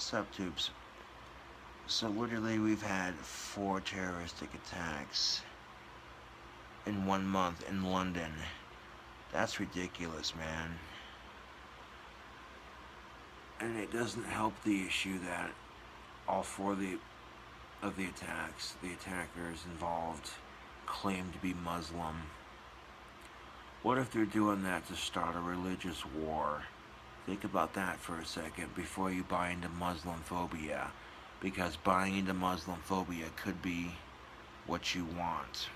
Subtubes. So literally we've had 4 terroristic attacks in 1 month in London. That's ridiculous, man. And it doesn't help the issue that all 4 of the attacks, the attackers involved, claim to be Muslim. What if they're doing that to start a religious war? Think about that for a second before you buy into Muslim phobia, because buying into Muslim phobia could be what you want.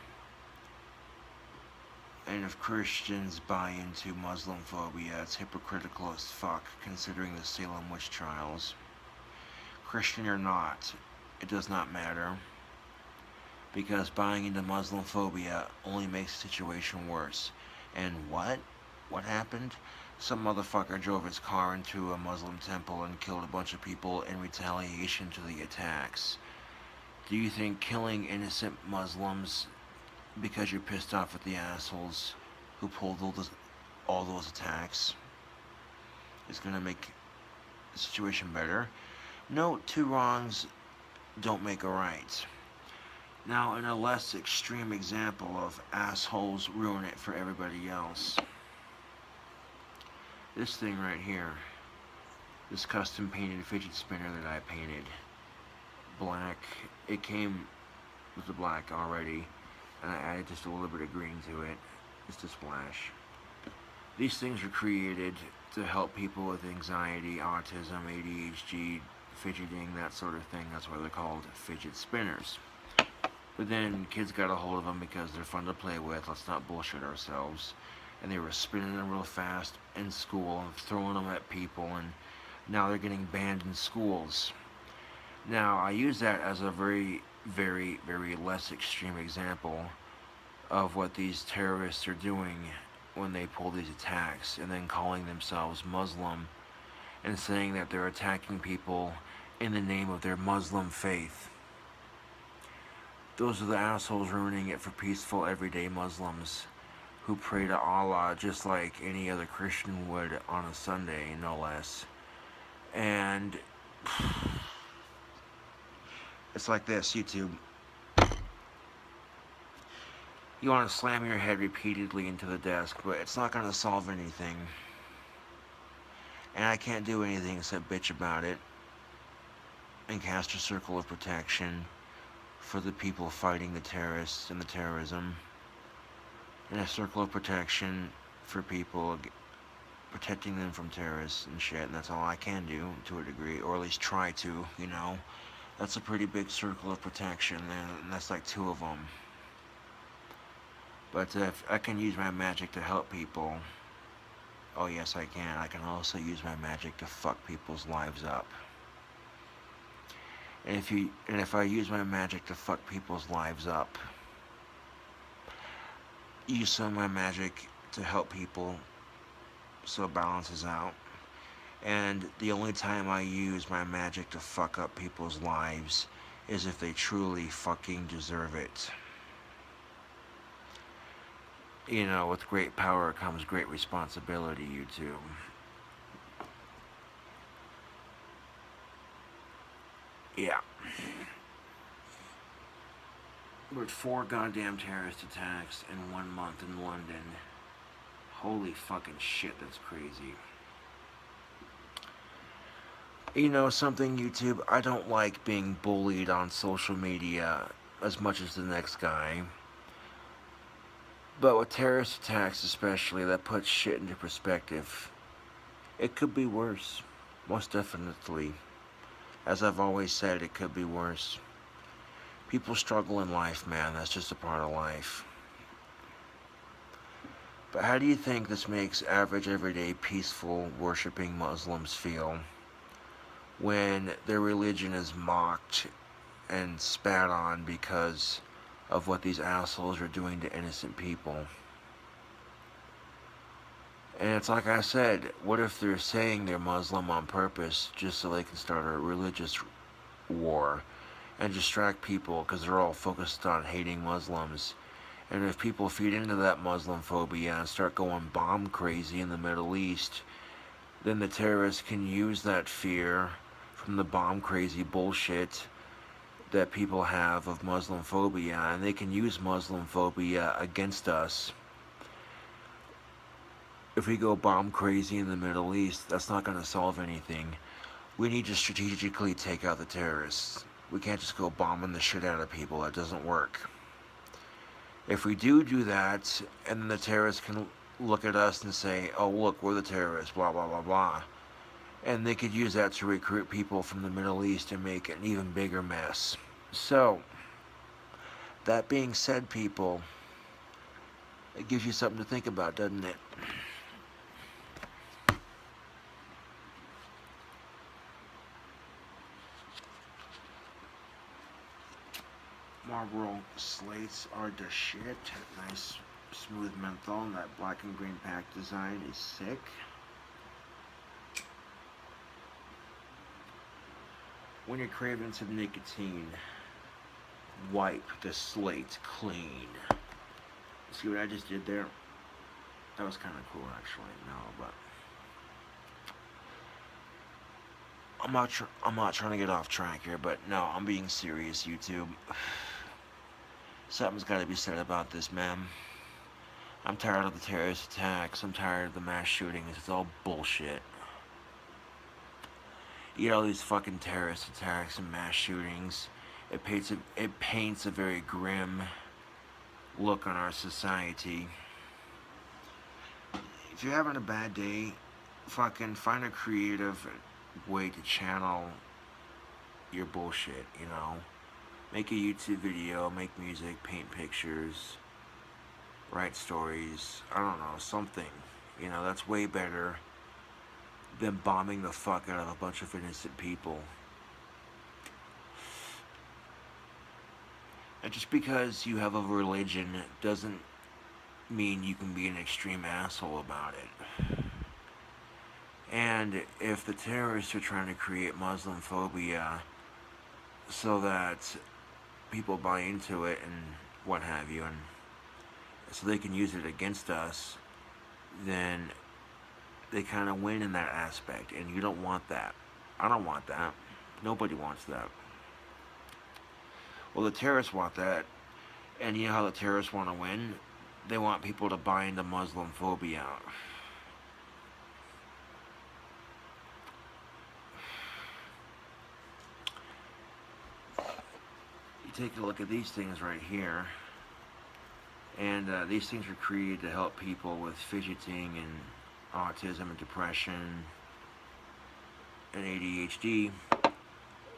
And if Christians buy into Muslim phobia, it's hypocritical as fuck, considering the Salem witch trials. Christian or not, it does not matter, because buying into Muslim phobia only makes the situation worse. And what happened? Some motherfucker drove his car into a Muslim temple and killed a bunch of people in retaliation to the attacks. Do you think killing innocent Muslims because you're pissed off at the assholes who pulled all those attacks is going to make the situation better? No, 2 wrongs don't make a right. Now, in a less extreme example of assholes ruin it for everybody else, this thing right here, this custom painted fidget spinner that I painted, black, it came with the black already, and I added just a little bit of green to it, just a splash. These things were created to help people with anxiety, autism, ADHD, fidgeting, that sort of thing. That's why they're called fidget spinners. But then kids got a hold of them because they're fun to play with, let's not bullshit ourselves. And they were spinning them real fast in school and throwing them at people, and now they're getting banned in schools. Now, I use that as a very, very, very less extreme example of what these terrorists are doing when they pull these attacks, and then calling themselves Muslim and saying that they're attacking people in the name of their Muslim faith. Those are the assholes ruining it for peaceful, everyday Muslims who pray to Allah just like any other Christian would on a Sunday, no less. And it's like this, YouTube. You want to slam your head repeatedly into the desk, but it's not going to solve anything. And I can't do anything except bitch about it and cast a circle of protection for the people fighting the terrorists and the terrorism, and a circle of protection for people, protecting them from terrorists and shit, and that's all I can do to a degree, or at least try to, you know. That's a pretty big circle of protection, and that's like 2 of them. But if I can use my magic to help people, oh yes I can. I can also use my magic to fuck people's lives up. And if I use my magic to fuck people's lives up, use some of my magic to help people so it balances out. And the only time I use my magic to fuck up people's lives is if they truly fucking deserve it. You know, with great power comes great responsibility, YouTube. Yeah. We're at 4 goddamn terrorist attacks in 1 month in London. Holy fucking shit, that's crazy. You know something, YouTube? I don't like being bullied on social media as much as the next guy. But with terrorist attacks especially, that puts shit into perspective. It could be worse. Most definitely. As I've always said, it could be worse. People struggle in life, man. That's just a part of life. But how do you think this makes average, everyday, peaceful, worshipping Muslims feel when their religion is mocked and spat on because of what these assholes are doing to innocent people? And it's like I said, what if they're saying they're Muslim on purpose just so they can start a religious war and distract people because they're all focused on hating Muslims? And if people feed into that Muslim phobia and start going bomb crazy in the Middle East, then the terrorists can use that fear from the bomb crazy bullshit that people have of Muslim phobia, and they can use Muslim phobia against us. If we go bomb crazy in the Middle East, that's not going to solve anything. We need to strategically take out the terrorists. We can't just go bombing the shit out of people. That doesn't work. If we do that, and then the terrorists can look at us and say, oh, look, we're the terrorists, blah, blah, blah, blah. And they could use that to recruit people from the Middle East and make an even bigger mess. So, that being said, people, it gives you something to think about, doesn't it? Marlboro slates are the shit. Nice smooth menthol. That black and green pack design is sick. When you're craving some nicotine, wipe the slate clean. See what I just did there? That was kind of cool, actually. No, but I'm not trying to get off track here, but no, I'm being serious, YouTube. Something's got to be said about this, man. I'm tired of the terrorist attacks. I'm tired of the mass shootings. It's all bullshit. You know, all these fucking terrorist attacks and mass shootings. It paints a very grim look on our society. If you're having a bad day, fucking find a creative way to channel your bullshit, you know? Make a YouTube video, make music, paint pictures, write stories, I don't know, something. You know, that's way better than bombing the fuck out of a bunch of innocent people. And just because you have a religion doesn't mean you can be an extreme asshole about it. And if the terrorists are trying to create Muslim phobia so that people buy into it and what have you, and so they can use it against us, then they kind of win in that aspect, and you don't want that. I don't want that. Nobody wants that. Well, the terrorists want that, and you know how the terrorists want to win? They want people to buy into Muslim phobia. Take a look at these things right here, and these things were created to help people with fidgeting and autism and depression and ADHD.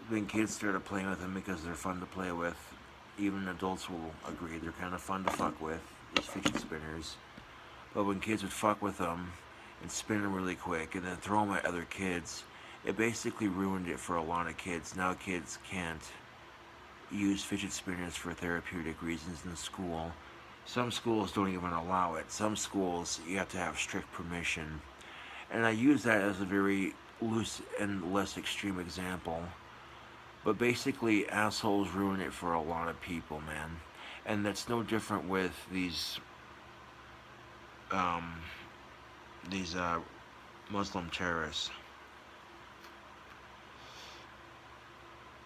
When kids started playing with them because they're fun to play with, even adults will agree they're kind of fun to fuck with, these fidget spinners. But when kids would fuck with them and spin them really quick and then throw them at other kids, it basically ruined it for a lot of kids. Now kids can't use fidget spinners for therapeutic reasons in school. Some schools don't even allow it. Some schools you have to have strict permission. And I use that as a very loose and less extreme example. But basically, assholes ruin it for a lot of people, man. And that's no different with these Muslim terrorists.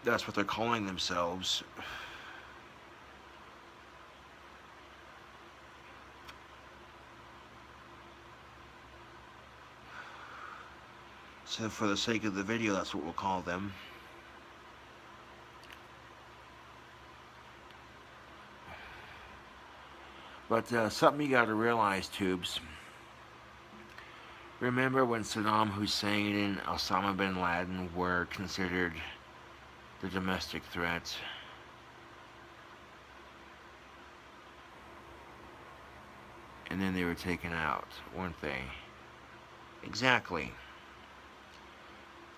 That's what they're calling themselves. So for the sake of the video, that's what we'll call them. But something you gotta realize, tubes. Remember when Saddam Hussein and Osama bin Laden were considered the domestic threat? And then they were taken out, weren't they? Exactly.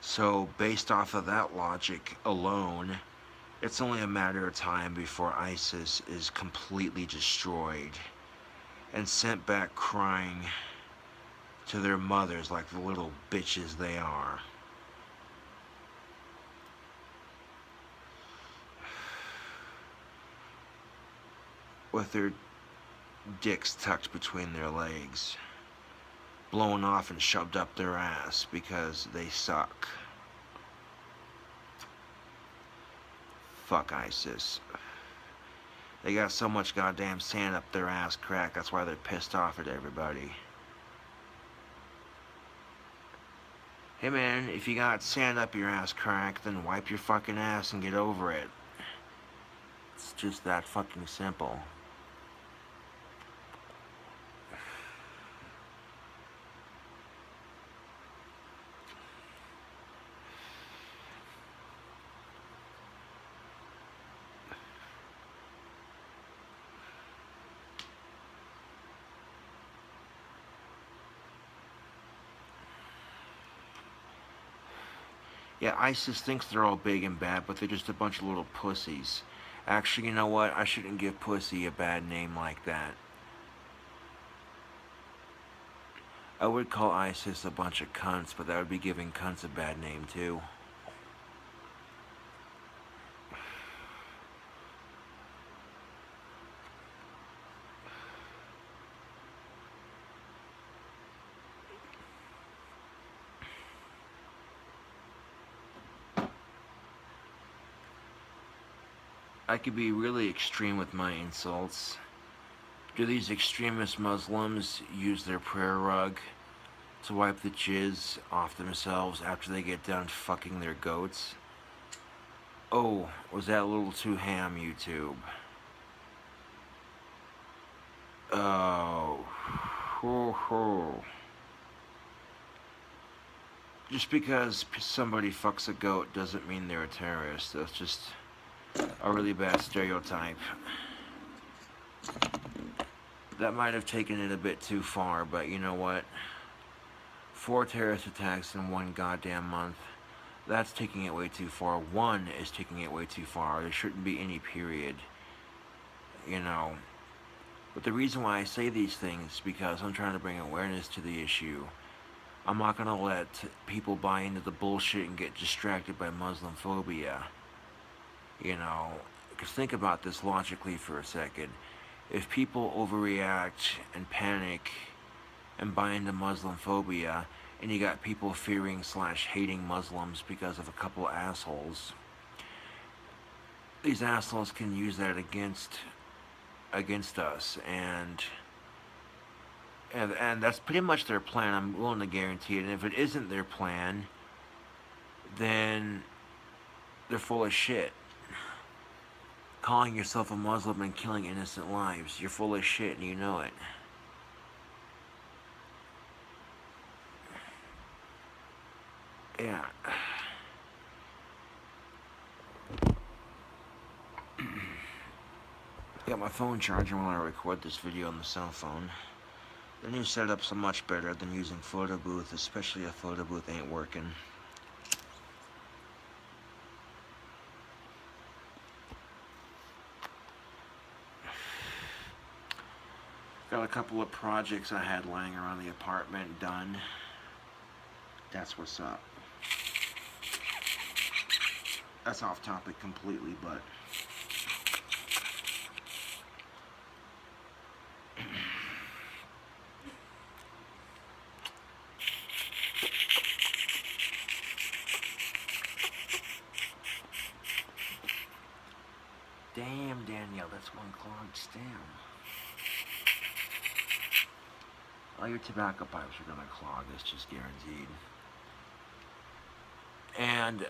So, based off of that logic alone, it's only a matter of time before ISIS is completely destroyed and sent back crying to their mothers like the little bitches they are. With their dicks tucked between their legs, blown off and shoved up their ass because they suck. Fuck ISIS. They got so much goddamn sand up their ass crack, that's why they're pissed off at everybody. Hey man, if you got sand up your ass crack, then wipe your fucking ass and get over it. It's just that fucking simple. Yeah, ISIS thinks they're all big and bad, but they're just a bunch of little pussies. Actually, you know what? I shouldn't give pussy a bad name like that. I would call ISIS a bunch of cunts, but that would be giving cunts a bad name too. I could be really extreme with my insults. Do these extremist Muslims use their prayer rug to wipe the jizz off themselves after they get done fucking their goats? Oh, was that a little too ham, YouTube? Oh. Ho ho. Just because somebody fucks a goat doesn't mean they're a terrorist. That's just a really bad stereotype. That might have taken it a bit too far, but you know what? 4 terrorist attacks in 1 goddamn month. That's taking it way too far. 1 is taking it way too far. There shouldn't be any period. You know. But the reason why I say these things is because I'm trying to bring awareness to the issue. I'm not going to let people buy into the bullshit and get distracted by Muslim phobia. You know, because think about this logically for a second. If people overreact and panic and buy into Muslim phobia, and you got people fearing / hating Muslims because of a couple assholes, these assholes can use that against us, and that's pretty much their plan. I'm willing to guarantee it. And if it isn't their plan, then they're full of shit. Calling yourself a Muslim and killing innocent lives, you're full of shit and you know it. Yeah. Got my phone charging while I record this video on the cell phone. The new setup's much better than using photo booth, especially if photo booth ain't working. Got a couple of projects I had lying around the apartment done. That's what's up. That's off topic completely, but damn, Danielle, that's 1 clogged stem. All your tobacco pipes are gonna clog, that's just guaranteed. And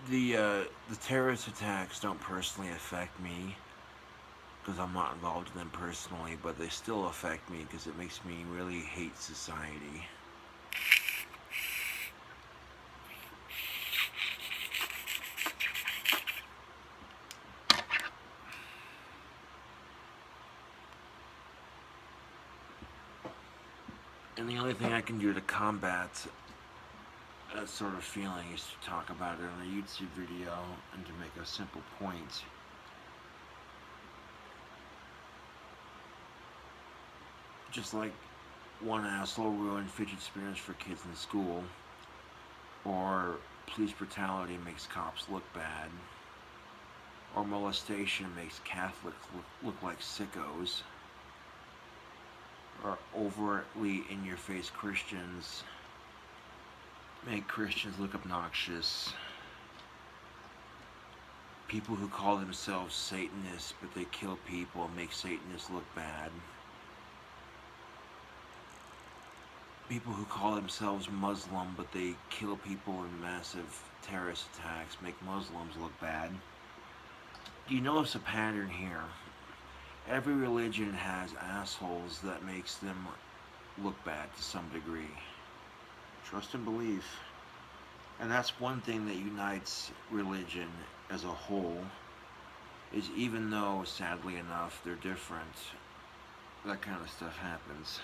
the terrorist attacks don't personally affect me, because I'm not involved in them personally, but they still affect me because it makes me really hate society. And the only thing I can do to combat that sort of feeling is to talk about it on a YouTube video and to make a simple point. Just like one asshole ruined fidget spinners for kids in school, or police brutality makes cops look bad, or molestation makes Catholics look like sickos, or overtly in-your-face Christians make Christians look obnoxious. People who call themselves Satanists, but they kill people and make Satanists look bad. People who call themselves Muslim, but they kill people in massive terrorist attacks, make Muslims look bad. Do you notice a pattern here? Every religion has assholes that makes them look bad to some degree. Trust and belief. And that's one thing that unites religion as a whole, is even though, sadly enough, they're different, that kind of stuff happens.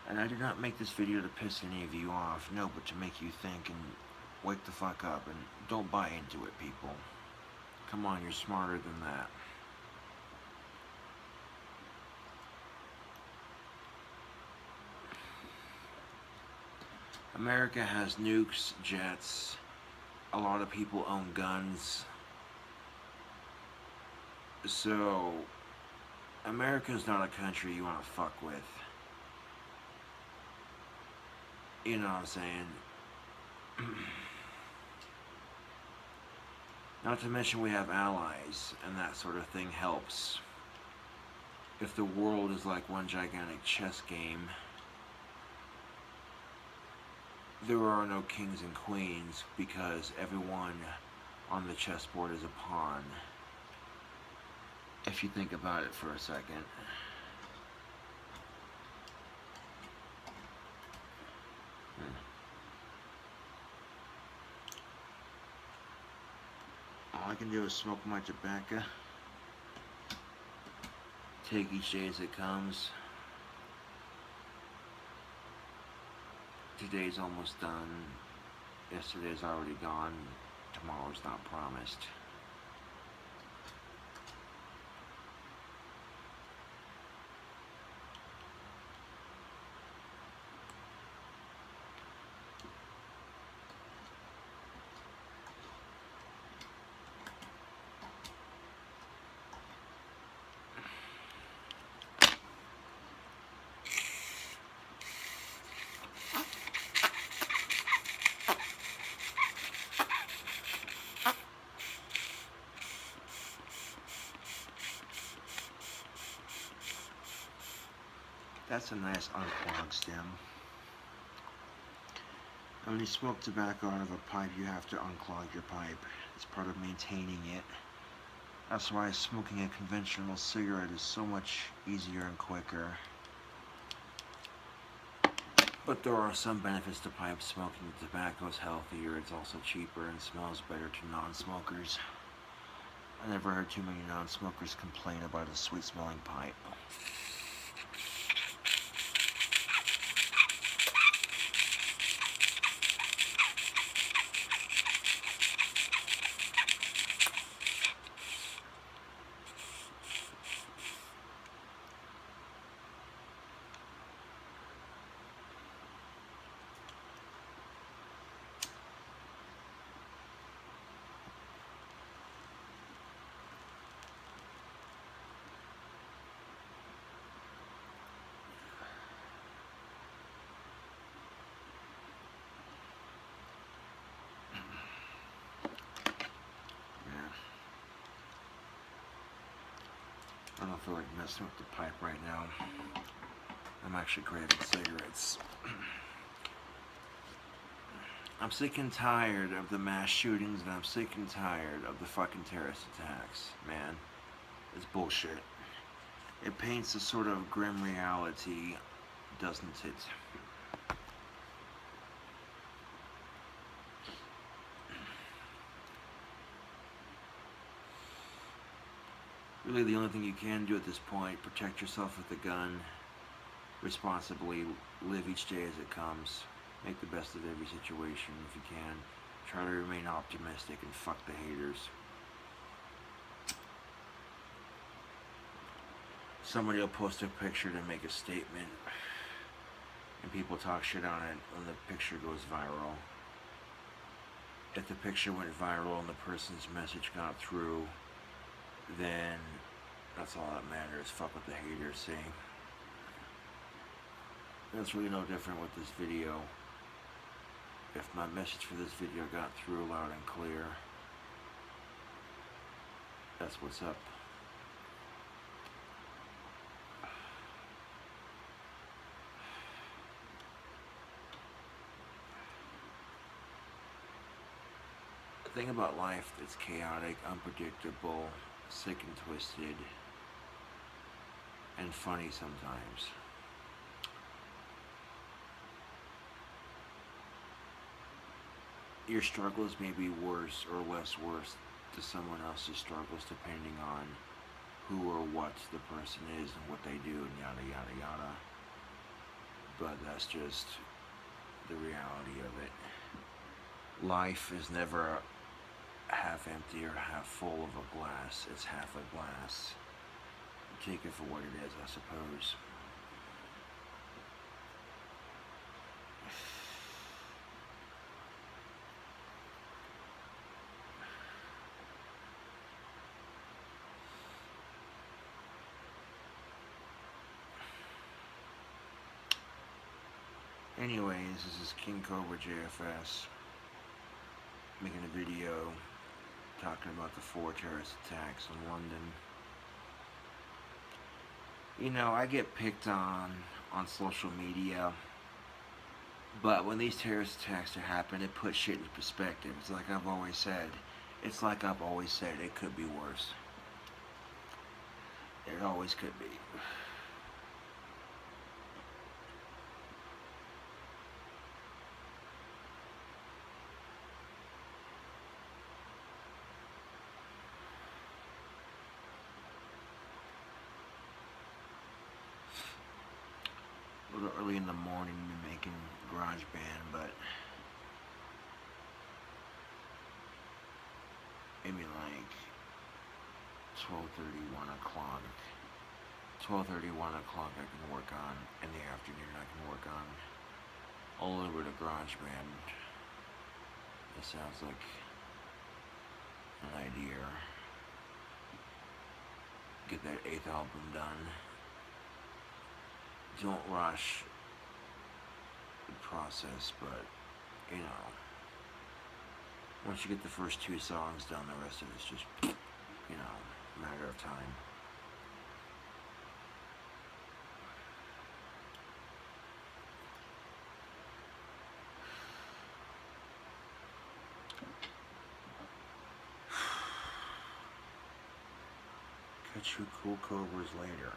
And I did not make this video to piss any of you off, no, but to make you think and wake the fuck up, and don't buy into it, people. Come on, you're smarter than that. America has nukes, jets, a lot of people own guns. So, America's not a country you want to fuck with. You know what I'm saying? Not to mention we have allies, and that sort of thing helps. If the world is like one gigantic chess game, there are no kings and queens, because everyone on the chessboard is a pawn. If you think about it for a second. All I can do is smoke my tobacco. Take each day as it comes. Today's almost done. Yesterday's already gone. Tomorrow's not promised. That's a nice unclogged stem. When you smoke tobacco out of a pipe, you have to unclog your pipe. It's part of maintaining it. That's why smoking a conventional cigarette is so much easier and quicker. But there are some benefits to pipe smoking. The tobacco is healthier, it's also cheaper, and smells better to non-smokers. I never heard too many non-smokers complain about a sweet-smelling pipe. I don't feel like messing with the pipe right now. I'm actually craving cigarettes. I'm sick and tired of the mass shootings, and I'm sick and tired of the fucking terrorist attacks, man. It's bullshit. It paints a sort of grim reality, doesn't it? Really, the only thing you can do at this point, protect yourself with a gun, responsibly, live each day as it comes, make the best of every situation if you can, try to remain optimistic, and fuck the haters. Somebody will post a picture to make a statement, and people talk shit on it when the picture goes viral. If the picture went viral and the person's message got through, then that's all that matters. Fuck what the haters say. That's really no different with this video. If my message for this video got through loud and clear, That's what's up. The thing about life that's chaotic, unpredictable, sick and twisted, and funny sometimes. Your struggles may be worse or less worse to someone else's struggles depending on who or what the person is and what they do and yada yada yada. But that's just the reality of it. Life is never half empty or half full of a glass. It's half a glass. Take it for what it is, I suppose. Anyways, this is KINGCOBRAJFS making a video talking about the 4 terrorist attacks in London. You know, I get picked on social media, but when these terrorist attacks happen, it puts shit into perspective. It's like I've always said. It could be worse. It always could be. A little early in the morning to be making GarageBand, but maybe like 12:30, 1 o'clock. 12:30, 1 o'clock I can work on. In the afternoon I can work on a little bit of GarageBand. It sounds like an idea. Get that 8th album done. Don't rush the process, but you know, once you get the first 2 songs done, the rest of it's just, you know, a matter of time. Catch you cool cobras later.